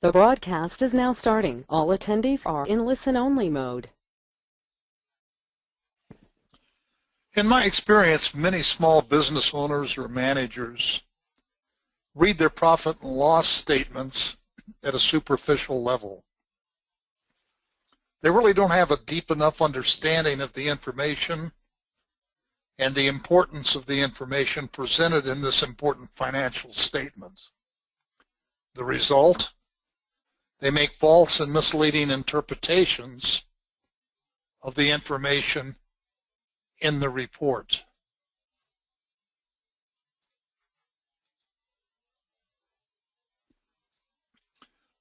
The broadcast is now starting. All attendees are in listen-only mode. In my experience, many small business owners or managers read their profit and loss statements at a superficial level. They really don't have a deep enough understanding of the information and the importance of the information presented in this important financial statement. The result? They make false and misleading interpretations of the information in the report.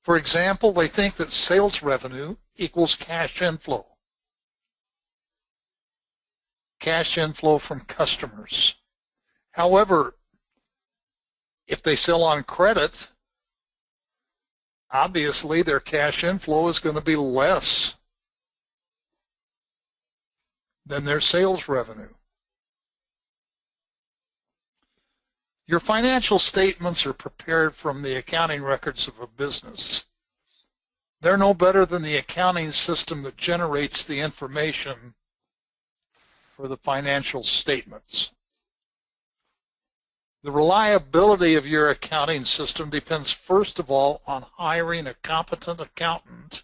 For example, they think that sales revenue equals cash inflow from customers. However, if they sell on credit, obviously their cash inflow is going to be less than their sales revenue. Your financial statements are prepared from the accounting records of a business. They're no better than the accounting system that generates the information for the financial statements. The reliability of your accounting system depends first of all on hiring a competent accountant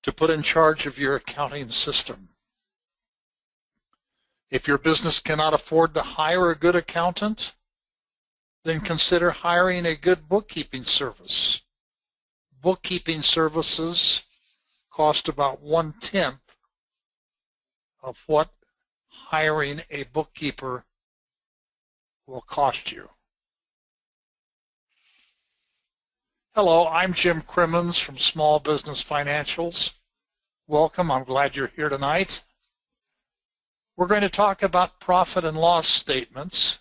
to put in charge of your accounting system. If your business cannot afford to hire a good accountant, then consider hiring a good bookkeeping service. Bookkeeping services cost about 1/10 of what hiring a bookkeeper will cost you. Hello, I'm Jim Crimmins from Small Business Financials. Welcome, I'm glad you're here tonight. We're going to talk about profit and loss statements.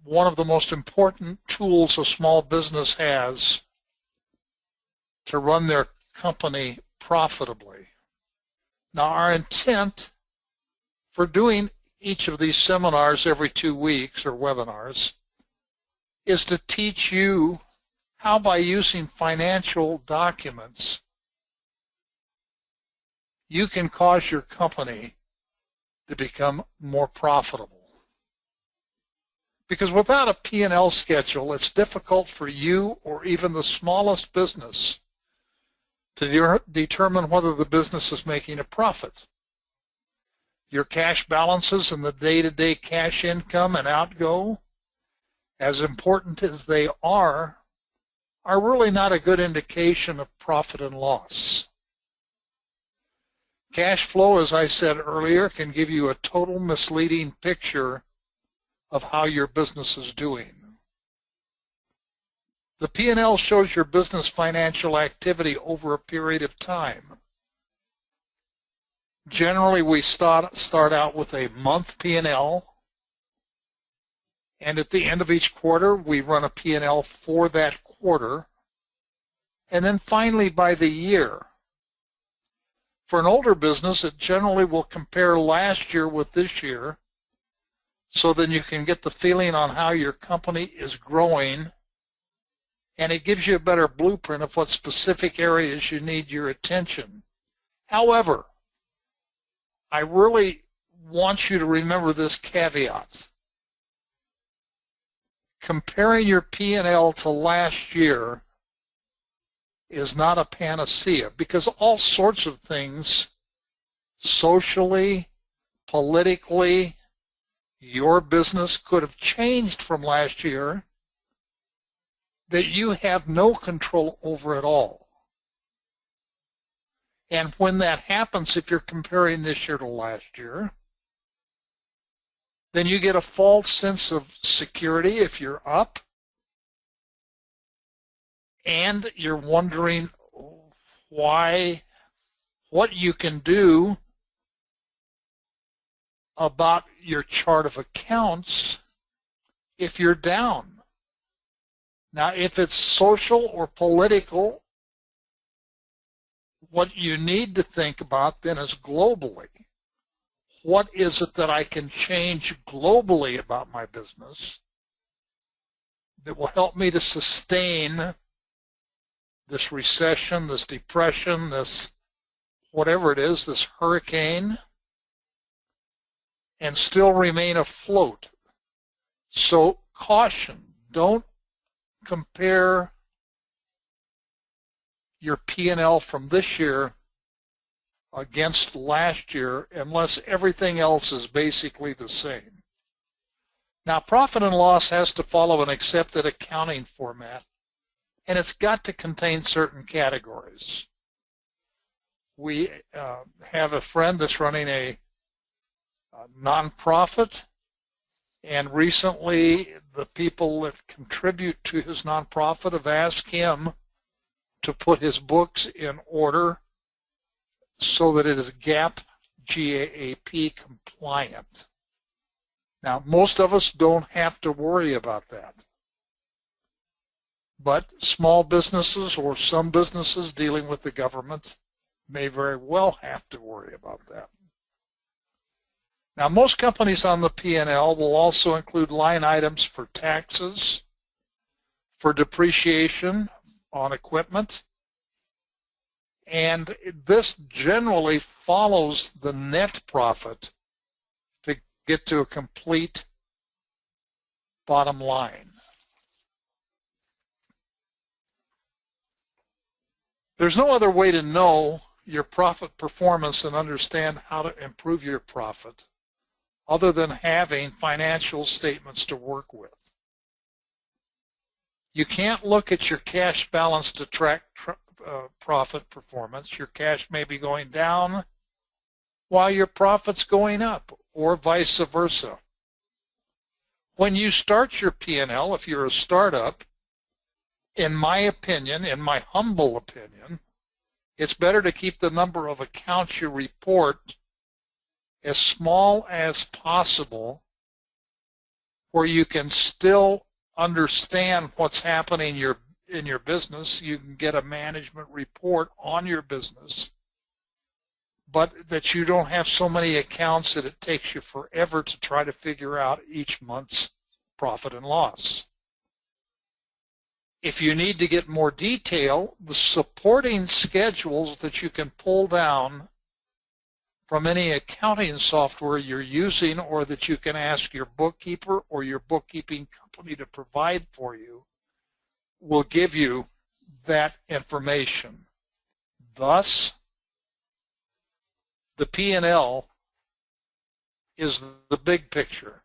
One of the most important tools a small business has to run their company profitably. Now, our intent for doing each of these seminars every 2 weeks, or webinars, is to teach you how, by using financial documents, you can cause your company to become more profitable. Because without a P&L schedule, it's difficult for you or even the smallest business to determine whether the business is making a profit. Your cash balances and the day-to-day cash income and outgo, as important as they are really not a good indication of profit and loss. Cash flow, as I said earlier, can give you a total misleading picture of how your business is doing. The P&L shows your business financial activity over a period of time. Generally, we start out with a month P&L, and at the end of each quarter, we run a P&L for that quarter, and then finally by the year. For an older business, it generally will compare last year with this year, so then you can get the feeling on how your company is growing, and it gives you a better blueprint of what specific areas you need your attention. However, I really want you to remember this caveat. Comparing your P&L to last year is not a panacea, because all sorts of things, socially, politically, your business could have changed from last year that you have no control over at all. And when that happens, if you're comparing this year to last year, then you get a false sense of security if you're up, and you're wondering what you can do about your chart of accounts if you're down. Now, if it's social or political, what you need to think about then is globally. What is it that I can change globally about my business that will help me to sustain this recession, this depression, this whatever it is, this hurricane, and still remain afloat. So caution, don't compare your P&L from this year against last year unless everything else is basically the same. Now, profit and loss has to follow an accepted accounting format, and it's got to contain certain categories. We have a friend that's running a nonprofit, and recently the people that contribute to his nonprofit have asked him to put his books in order so that it is GAAP compliant. Now, most of us don't have to worry about that. But small businesses or some businesses dealing with the government may very well have to worry about that. Now, most companies on the P&L will also include line items for taxes, for depreciation on equipment, and this generally follows the net profit to get to a complete bottom line. There's no other way to know your profit performance and understand how to improve your profit other than having financial statements to work with. You can't look at your cash balance to track profit performance. Your cash may be going down while your profit's going up, or vice versa. When you start your P&L, if you're a startup, in my opinion, in my humble opinion, it's better to keep the number of accounts you report as small as possible, where you can still understand what's happening in your business. You can get a management report on your business, but that you don't have so many accounts that it takes you forever to try to figure out each month's profit and loss. If you need to get more detail, the supporting schedules that you can pull down from any accounting software you're using, or that you can ask your bookkeeper or your bookkeeping company to provide for you, will give you that information. Thus, the P&L is the big picture.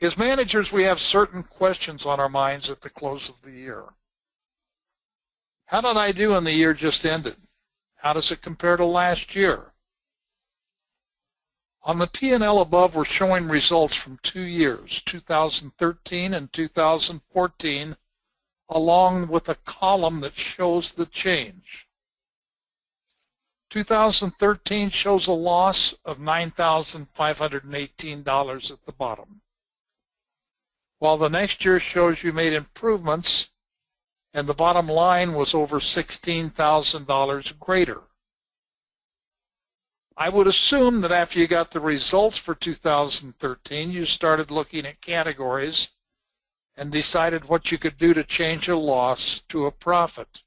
As managers, we have certain questions on our minds at the close of the year. How did I do in the year just ended? How does it compare to last year? On the P&L above, we're showing results from 2 years, 2013 and 2014, along with a column that shows the change. 2013 shows a loss of $9,518 at the bottom, while the next year shows you made improvements and the bottom line was over $16,000 greater. I would assume that after you got the results for 2013, you started looking at categories and decided what you could do to change a loss to a profit.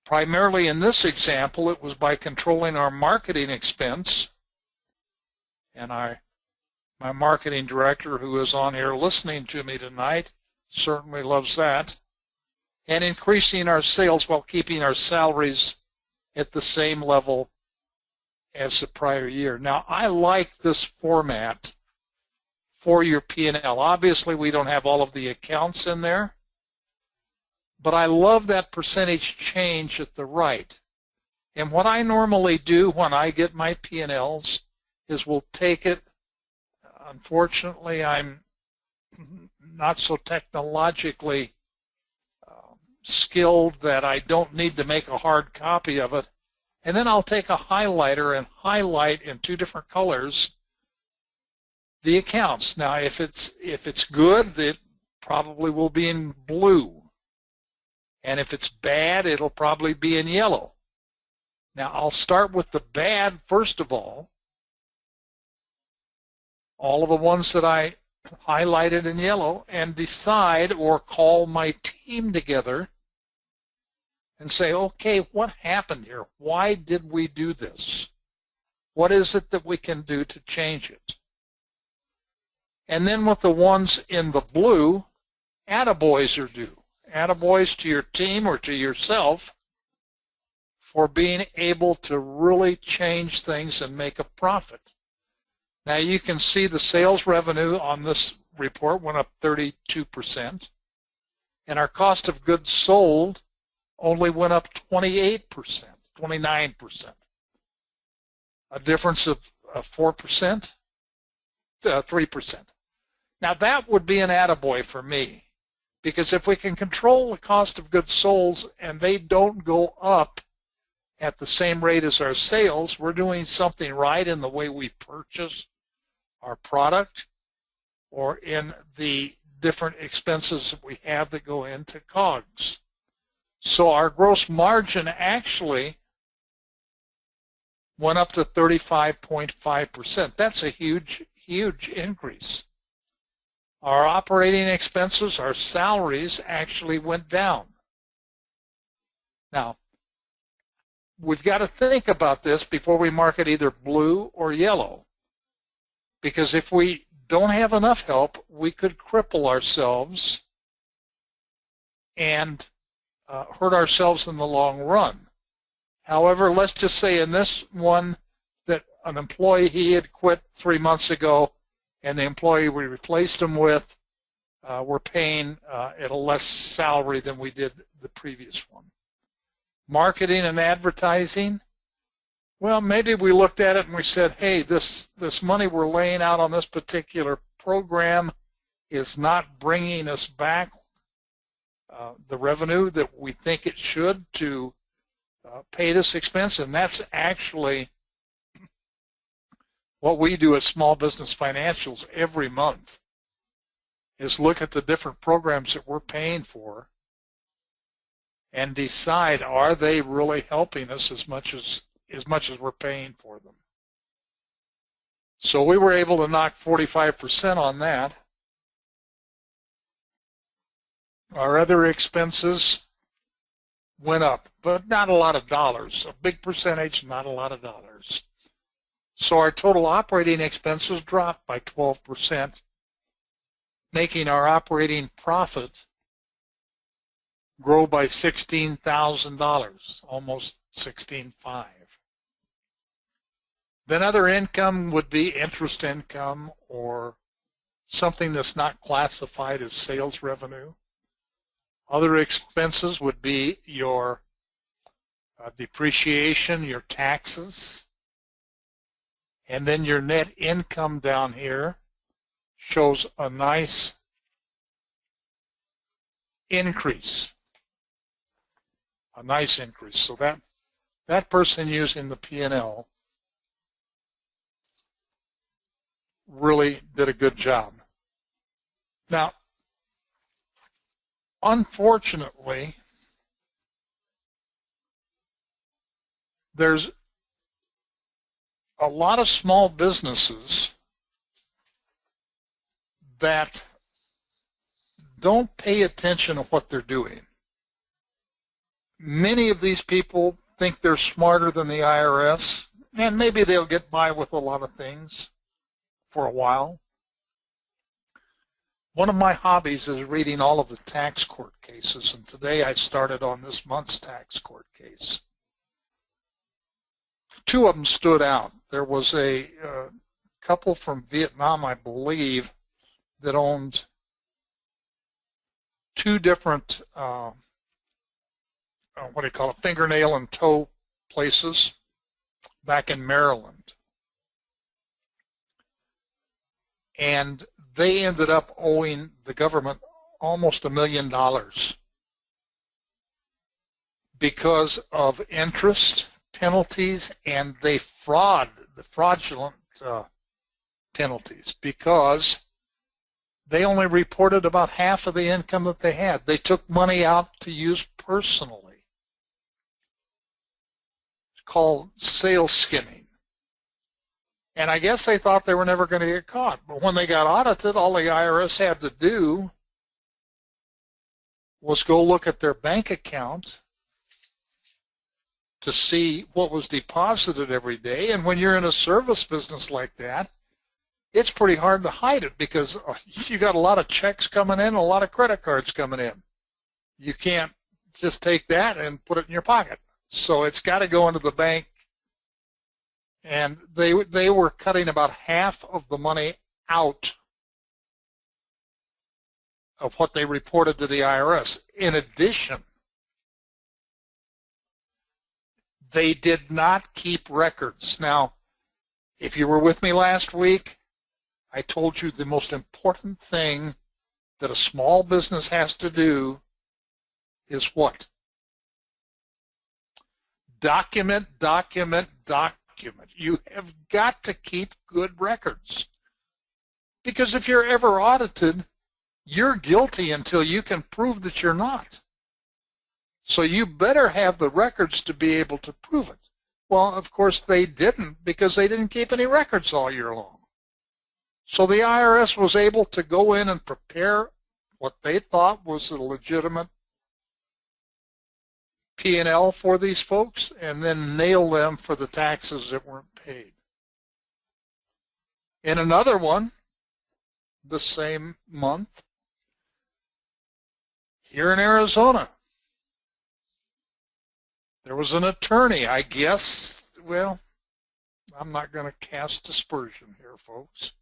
Primarily in this example, it was by controlling our marketing expense, and my marketing director, who is on here listening to me tonight, certainly loves that, and increasing our sales while keeping our salaries at the same level as the prior year. Now, I like this format for your P&L. Obviously, we don't have all of the accounts in there, but I love that percentage change at the right. And what I normally do when I get my P&Ls is we'll take it. Unfortunately, I'm not so technologically skilled that I don't need to make a hard copy of it. And then I'll take a highlighter and highlight in 2 different colors the accounts. Now, if it's good, it probably will be in blue. And if it's bad, it'll probably be in yellow. Now, I'll start with the bad first of all. All of the ones that I highlighted in yellow, and decide or call my team together and say, okay, what happened here? Why did we do this? What is it that we can do to change it? And then with the ones in the blue, attaboys are due. Attaboys to your team or to yourself for being able to really change things and make a profit. Now you can see the sales revenue on this report went up 32%, and our cost of goods sold only went up 28%, 29%. A difference of 4%, 3%. Now that would be an attaboy for me, because if we can control the cost of goods sold and they don't go up at the same rate as our sales, we're doing something right in the way we purchase our product or in the different expenses that we have that go into COGS. So our gross margin actually went up to 35.5%. That's a huge, huge increase. Our operating expenses, our salaries, actually went down. Now, we've got to think about this before we market either blue or yellow, because if we don't have enough help, we could cripple ourselves and hurt ourselves in the long run. However, let's just say in this one that an employee, he had quit 3 months ago, and the employee we replaced him with, we're paying at a less salary than we did the previous one. Marketing and advertising, well, maybe we looked at it and we said, hey, this money we're laying out on this particular program is not bringing us back the revenue that we think it should to pay this expense, and that's actually what we do at Small Business Financials every month, is look at the different programs that we're paying for and decide, are they really helping us as much as we're paying for them. So we were able to knock 45% on that. Our other expenses went up, but not a lot of dollars. A big percentage, not a lot of dollars. So our total operating expenses dropped by 12%, making our operating profit grow by $16,000, almost $16,500. Then other income would be interest income or something that's not classified as sales revenue. Other expenses would be your depreciation, your taxes, and then your net income down here shows a nice increase. A nice increase. So that person using the P&L really did a good job. Now, unfortunately, there's a lot of small businesses that don't pay attention to what they're doing. Many of these people think they're smarter than the IRS, and maybe they'll get by with a lot of things for a while. One of my hobbies is reading all of the tax court cases, and today I started on this month's tax court case. Two of them stood out. There was a couple from Vietnam, I believe, that owned two different, fingernail and toe places back in Maryland. And they ended up owing the government almost $1 million because of interest penalties and the fraudulent penalties, because they only reported about half of the income that they had. They took money out to use personally. It's called sales skimming. And I guess they thought they were never going to get caught. But when they got audited, all the IRS had to do was go look at their bank account to see what was deposited every day. And when you're in a service business like that, it's pretty hard to hide it because you got a lot of checks coming in, a lot of credit cards coming in. You can't just take that and put it in your pocket. So it's got to go into the bank. And they were cutting about half of the money out of what they reported to the IRS. In addition, they did not keep records. Now, if you were with me last week, I told you the most important thing that a small business has to do is what? Document, document, document. You have got to keep good records. Because if you're ever audited, you're guilty until you can prove that you're not. So you better have the records to be able to prove it. Well, of course, they didn't because they didn't keep any records all year long. So the IRS was able to go in and prepare what they thought was a legitimate P&L for these folks and then nail them for the taxes that weren't paid. In another one, the same month, here in Arizona, there was an attorney, I guess. Well, I'm not going to cast aspersion here, folks.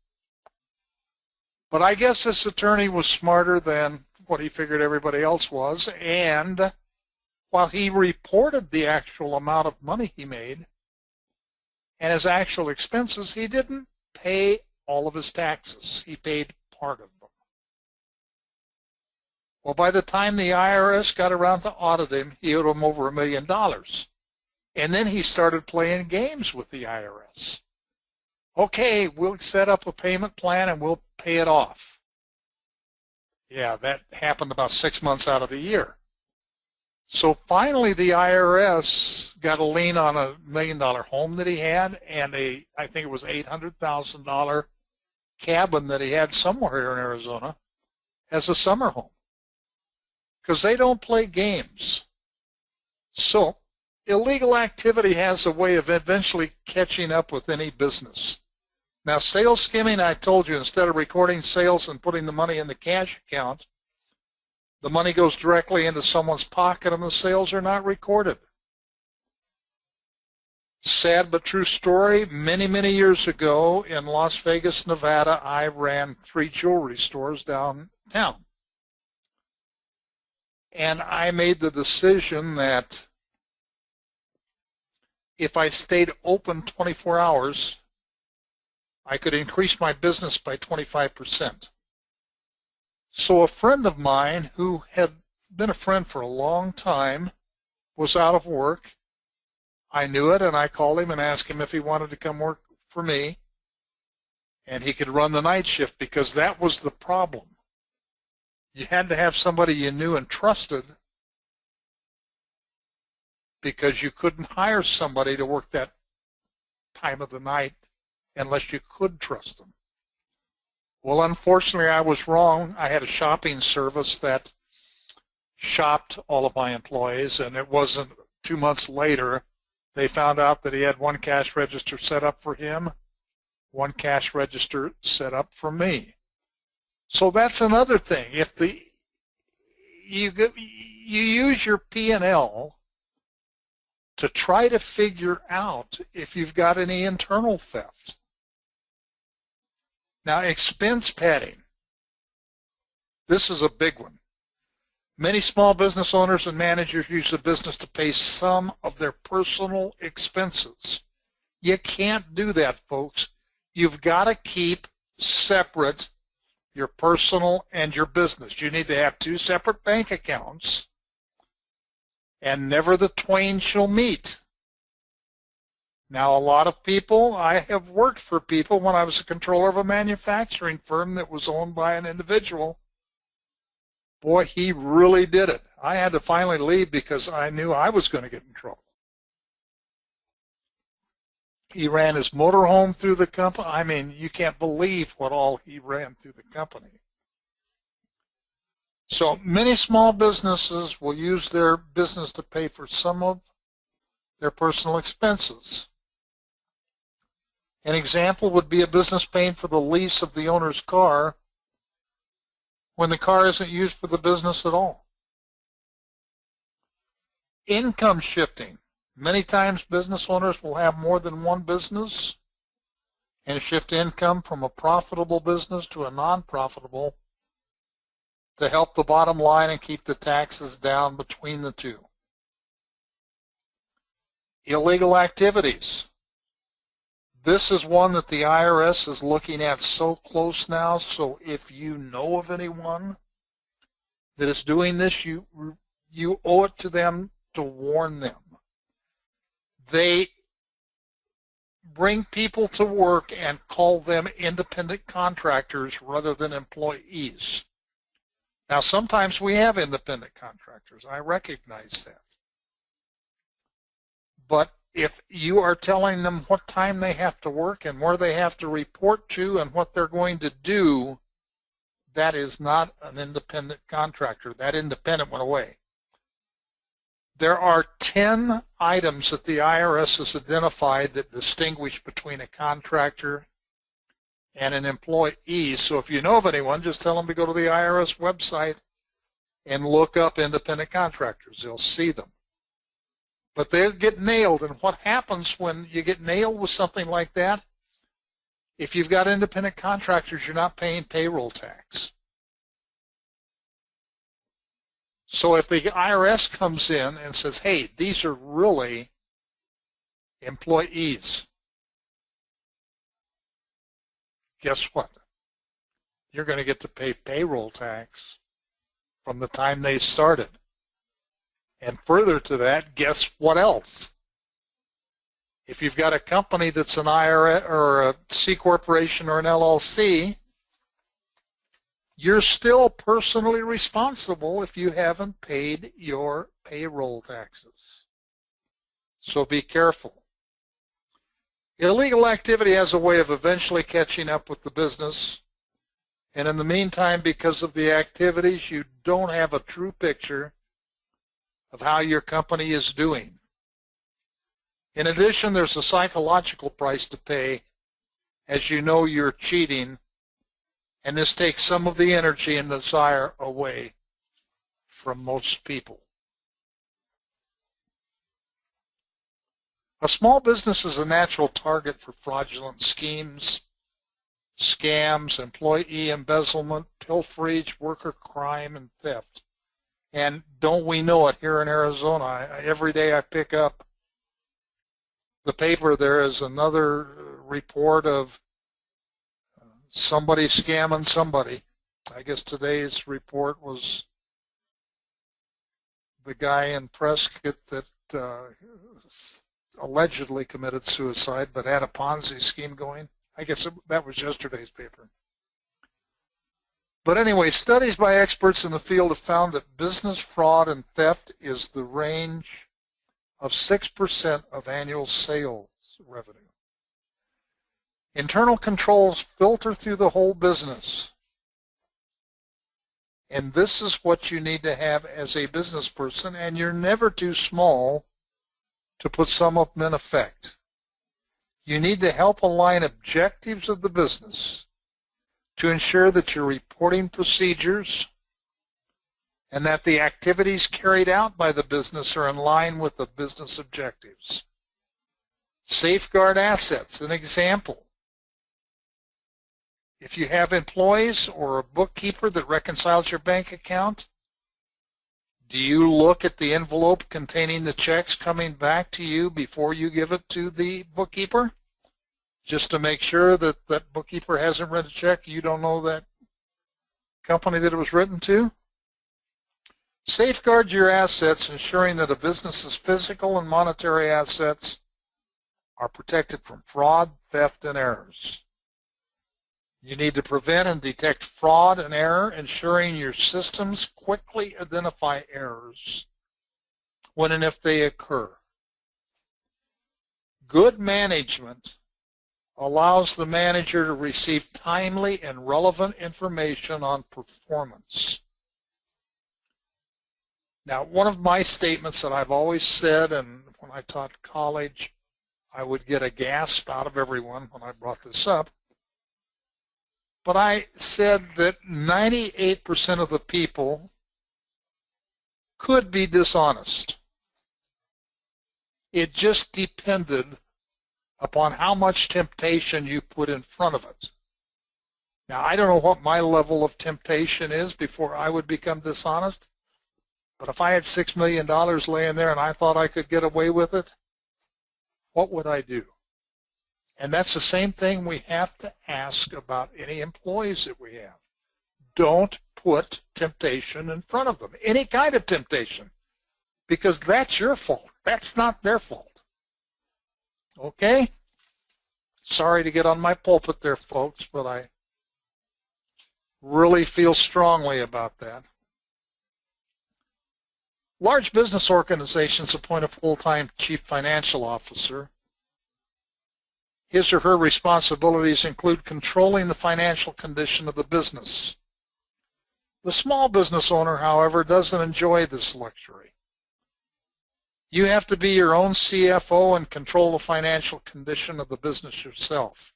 But I guess this attorney was smarter than what he figured everybody else was, and while he reported the actual amount of money he made and his actual expenses, he didn't pay all of his taxes. He paid part of them. Well, by the time the IRS got around to audit him, he owed them over $1 million. And then he started playing games with the IRS. Okay, we'll set up a payment plan and we'll pay it off. Yeah, that happened about 6 months out of the year. So finally the IRS got a lien on a $1 million home that he had and I think it was $800,000 cabin that he had somewhere here in Arizona as a summer home. Because they don't play games. So illegal activity has a way of eventually catching up with any business. Now, sales skimming, I told you, instead of recording sales and putting the money in the cash account, the money goes directly into someone's pocket and the sales are not recorded. Sad but true story. Many, many years ago in Las Vegas, Nevada, I ran 3 jewelry stores downtown. And I made the decision that if I stayed open 24 hours, I could increase my business by 25%. So a friend of mine who had been a friend for a long time was out of work. I knew it, and I called him and asked him if he wanted to come work for me, and he could run the night shift because that was the problem. You had to have somebody you knew and trusted because you couldn't hire somebody to work that time of the night unless you could trust them. Well, unfortunately, I was wrong. I had a shopping service that shopped all of my employees, and it wasn't 2 months later they found out that he had 1 cash register set up for him, 1 cash register set up for me. So that's another thing. If you use your P&L to try to figure out if you've got any internal theft. Now, expense padding. This is a big one. Many small business owners and managers use the business to pay some of their personal expenses. You can't do that, folks. You've got to keep separate your personal and your business. You need to have 2 separate bank accounts, and never the twain shall meet. Now, a lot of people, I have worked for people when I was a controller of a manufacturing firm that was owned by an individual. Boy, he really did it. I had to finally leave because I knew I was going to get in trouble. He ran his motorhome through the company. I mean, you can't believe what all he ran through the company. So many small businesses will use their business to pay for some of their personal expenses. An example would be a business paying for the lease of the owner's car when the car isn't used for the business at all. Income shifting. Many times business owners will have more than one business and shift income from a profitable business to a non-profitable to help the bottom line and keep the taxes down between the two. Illegal activities. This is one that the IRS is looking at so close now, so if you know of anyone that is doing this, you owe it to them to warn them. They bring people to work and call them independent contractors rather than employees. Now, sometimes we have independent contractors. I recognize that. But if you are telling them what time they have to work and where they have to report to and what they're going to do, that is not an independent contractor. That independent went away. There are 10 items that the IRS has identified that distinguish between a contractor and an employee. So if you know of anyone, just tell them to go to the IRS website and look up independent contractors. They'll see them. But they'll get nailed. And what happens when you get nailed with something like that, if you've got independent contractors, you're not paying payroll tax. So if the IRS comes in and says, hey, these are really employees, guess what? You're going to get to pay payroll tax from the time they started. And further to that, guess what else? If you've got a company that's an IRS or a C corporation or an LLC, you're still personally responsible if you haven't paid your payroll taxes. So be careful. Illegal activity has a way of eventually catching up with the business. And in the meantime, because of the activities, you don't have a true picture of how your company is doing. In addition, there's a psychological price to pay as you know you're cheating, and this takes some of the energy and desire away from most people. A small business is a natural target for fraudulent schemes, scams, employee embezzlement, pilferage, worker crime, and theft. And don't we know it here in Arizona? Every day I pick up the paper, there is another report of somebody scamming somebody. I guess today's report was the guy in Prescott that allegedly committed suicide but had a Ponzi scheme going. I guess that was yesterday's paper. But anyway, studies by experts in the field have found that business fraud and theft is the range of 6% of annual sales revenue. Internal controls filter through the whole business. And this is what you need to have as a business person, and you're never too small to put some of them in effect. You need to help align objectives of the business to ensure that your reporting procedures and that the activities carried out by the business are in line with the business objectives. Safeguard assets. An example, if you have employees or a bookkeeper that reconciles your bank account, do you look at the envelope containing the checks coming back to you before you give it to the bookkeeper? Just to make sure that that bookkeeper hasn't read a check, you don't know that company that it was written to? Safeguard your assets, ensuring that a business's physical and monetary assets are protected from fraud, theft, and errors. You need to prevent and detect fraud and error, ensuring your systems quickly identify errors when and if they occur. Good management allows the manager to receive timely and relevant information on performance. Now, one of my statements that I've always said, and when I taught college, I would get a gasp out of everyone when I brought this up, but I said that 98% of the people could be dishonest. It just depended upon how much temptation you put in front of it. Now, I don't know what my level of temptation is before I would become dishonest, but if I had $6 million laying there and I thought I could get away with it, what would I do? And that's the same thing we have to ask about any employees that we have. Don't put temptation in front of them, any kind of temptation, because that's your fault. That's not their fault. Okay? Sorry to get on my pulpit there, folks, but I really feel strongly about that. Large business organizations appoint a full-time chief financial officer. His or her responsibilities include controlling the financial condition of the business. The small business owner, however, doesn't enjoy this luxury. You have to be your own CFO and control the financial condition of the business yourself.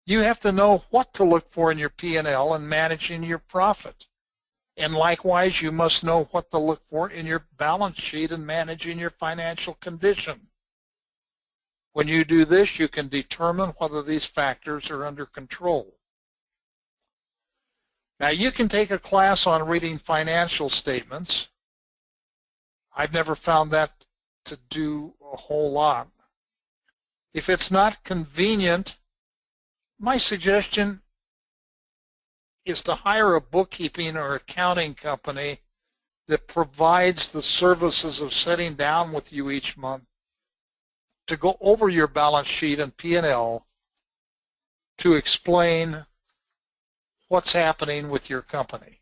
You have to know what to look for in your P&L and managing your profit. And likewise, you must know what to look for in your balance sheet and managing your financial condition. When you do this, you can determine whether these factors are under control. Now, you can take a class on reading financial statements. I've never found that to do a whole lot. If it's not convenient, my suggestion is to hire a bookkeeping or accounting company that provides the services of sitting down with you each month to go over your balance sheet and P&L to explain what's happening with your company.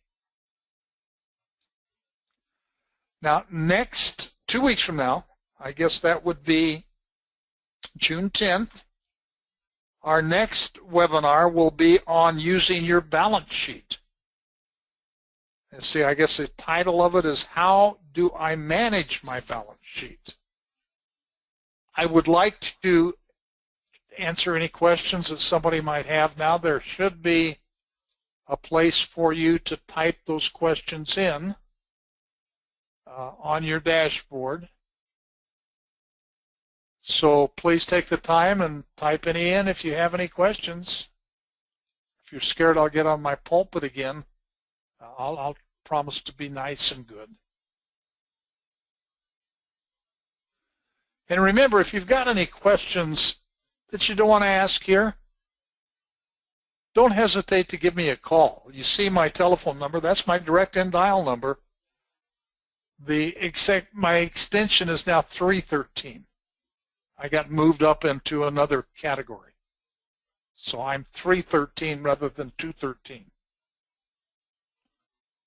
Now, next, 2 weeks from now, I guess that would be June 10th, our next webinar will be on using your balance sheet. And see, I guess the title of it is How Do I Manage My Balance Sheet? I would like to answer any questions that somebody might have now. There should be a place for you to type those questions in on your dashboard. So please take the time and type any in if you have any questions. If you're scared I'll get on my pulpit again, I'll promise to be nice and good. And remember, if you've got any questions that you don't want to ask here, don't hesitate to give me a call. You see my telephone number. That's my direct end dial number. My extension is now 313. I got moved up into another category. So I'm 313 rather than 213.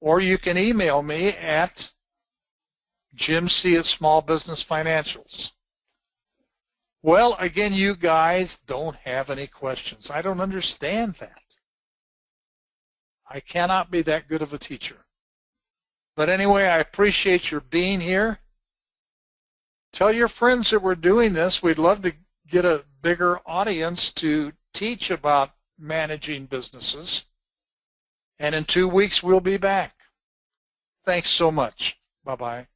Or you can email me at jimc@smallbusinessfinancials. Well, again, you guys don't have any questions. I don't understand that. I cannot be that good of a teacher. But anyway, I appreciate your being here. Tell your friends that we're doing this. We'd love to get a bigger audience to teach about managing businesses. And in 2 weeks, we'll be back. Thanks so much. Bye-bye.